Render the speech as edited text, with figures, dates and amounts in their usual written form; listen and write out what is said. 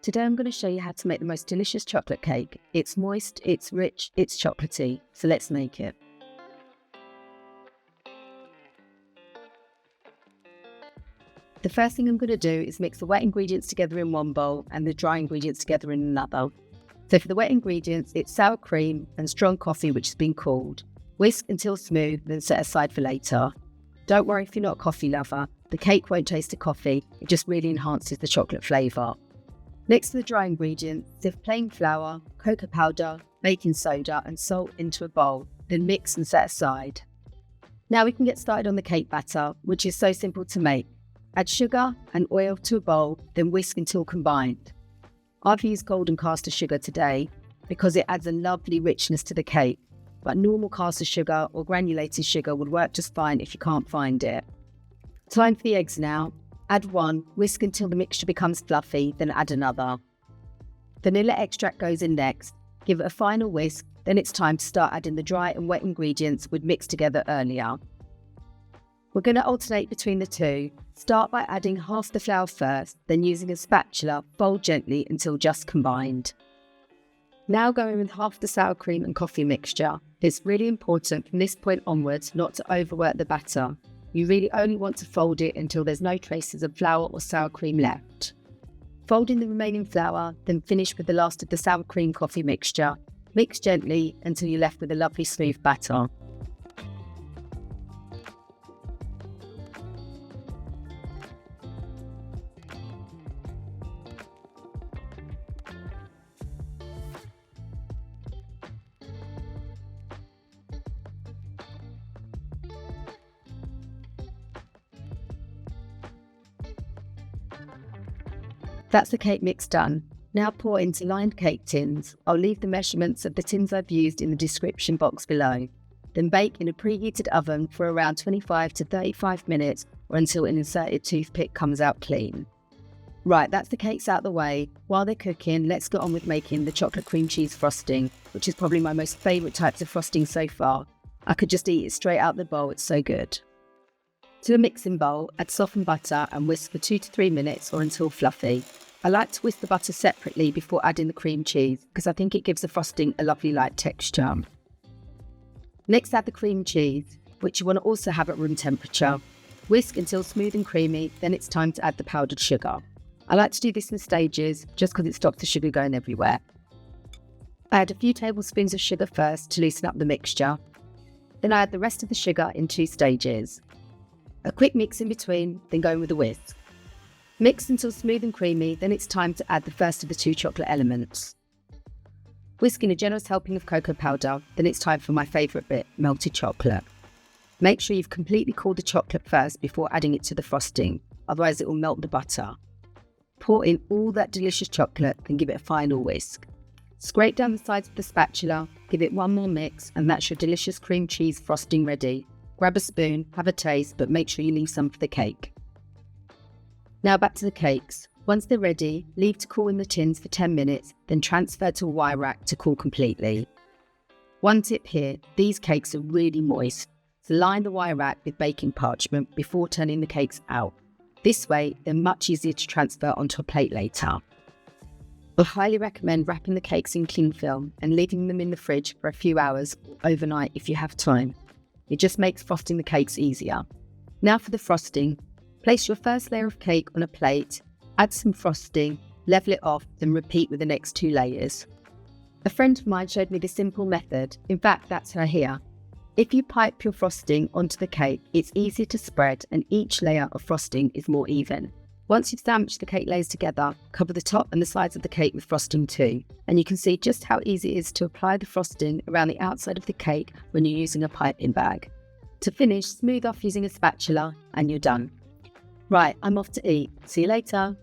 Today I'm going to show you how to make the most delicious chocolate cake. It's moist, it's rich, it's chocolatey. So let's make it. The first thing I'm going to do is mix the wet ingredients together in one bowl and the dry ingredients together in another. So for the wet ingredients, it's sour cream and strong coffee which has been cooled. Whisk until smooth, then set aside for later. Don't worry if you're not a coffee lover, the cake won't taste of coffee, it just really enhances the chocolate flavour. Next to the dry ingredients, sift plain flour, cocoa powder, baking soda and salt into a bowl, then mix and set aside. Now we can get started on the cake batter, which is so simple to make. Add sugar and oil to a bowl, then whisk until combined. I've used golden caster sugar today because it adds a lovely richness to the cake, but normal caster sugar or granulated sugar would work just fine if you can't find it. Time for the eggs now. Add one, whisk until the mixture becomes fluffy, then add another. Vanilla extract goes in next. Give it a final whisk, then it's time to start adding the dry and wet ingredients we'd mixed together earlier. We're going to alternate between the two. Start by adding half the flour first, then using a spatula, fold gently until just combined. Now going with half the sour cream and coffee mixture. It's really important from this point onwards not to overwork the batter. You really only want to fold it until there's no traces of flour or sour cream left. Fold in the remaining flour, then finish with the last of the sour cream coffee mixture. Mix gently until you're left with a lovely smooth batter. That's the cake mix done. Now pour into lined cake tins. I'll leave the measurements of the tins I've used in the description box below. Then bake in a preheated oven for around 25 to 35 minutes or until an inserted toothpick comes out clean. Right, that's the cakes out the way. While they're cooking, let's get on with making the chocolate cream cheese frosting, which is probably my most favourite types of frosting so far. I could just eat it straight out the bowl, it's so good. To a mixing bowl, add softened butter and whisk for 2 to 3 minutes or until fluffy. I like to whisk the butter separately before adding the cream cheese because I think it gives the frosting a lovely light texture. Next add the cream cheese, which you want to also have at room temperature. Whisk until smooth and creamy, then it's time to add the powdered sugar. I like to do this in stages just because it stops the sugar going everywhere. I add a few tablespoons of sugar first to loosen up the mixture. Then I add the rest of the sugar in 2 stages. A quick mix in between, then going with a whisk. Mix until smooth and creamy, then it's time to add the first of the 2 chocolate elements. Whisk in a generous helping of cocoa powder, then it's time for my favourite bit, melted chocolate. Make sure you've completely cooled the chocolate first before adding it to the frosting, otherwise it will melt the butter. Pour in all that delicious chocolate, then give it a final whisk. Scrape down the sides of the spatula, give it one more mix, and that's your delicious cream cheese frosting ready. Grab a spoon, have a taste, but make sure you leave some for the cake. Now back to the cakes. Once they're ready, leave to cool in the tins for 10 minutes, then transfer to a wire rack to cool completely. One tip here, these cakes are really moist, so line the wire rack with baking parchment before turning the cakes out. This way, they're much easier to transfer onto a plate later. I highly recommend wrapping the cakes in cling film and leaving them in the fridge for a few hours or overnight if you have time. It just makes frosting the cakes easier. Now for the frosting. Place your first layer of cake on a plate, add some frosting, level it off, then repeat with the next 2 layers. A friend of mine showed me this simple method. In fact, that's her here. If you pipe your frosting onto the cake, it's easier to spread and each layer of frosting is more even. Once you've sandwiched the cake layers together, cover the top and the sides of the cake with frosting too. And you can see just how easy it is to apply the frosting around the outside of the cake when you're using a piping bag. To finish, smooth off using a spatula and you're done. Right, I'm off to eat. See you later.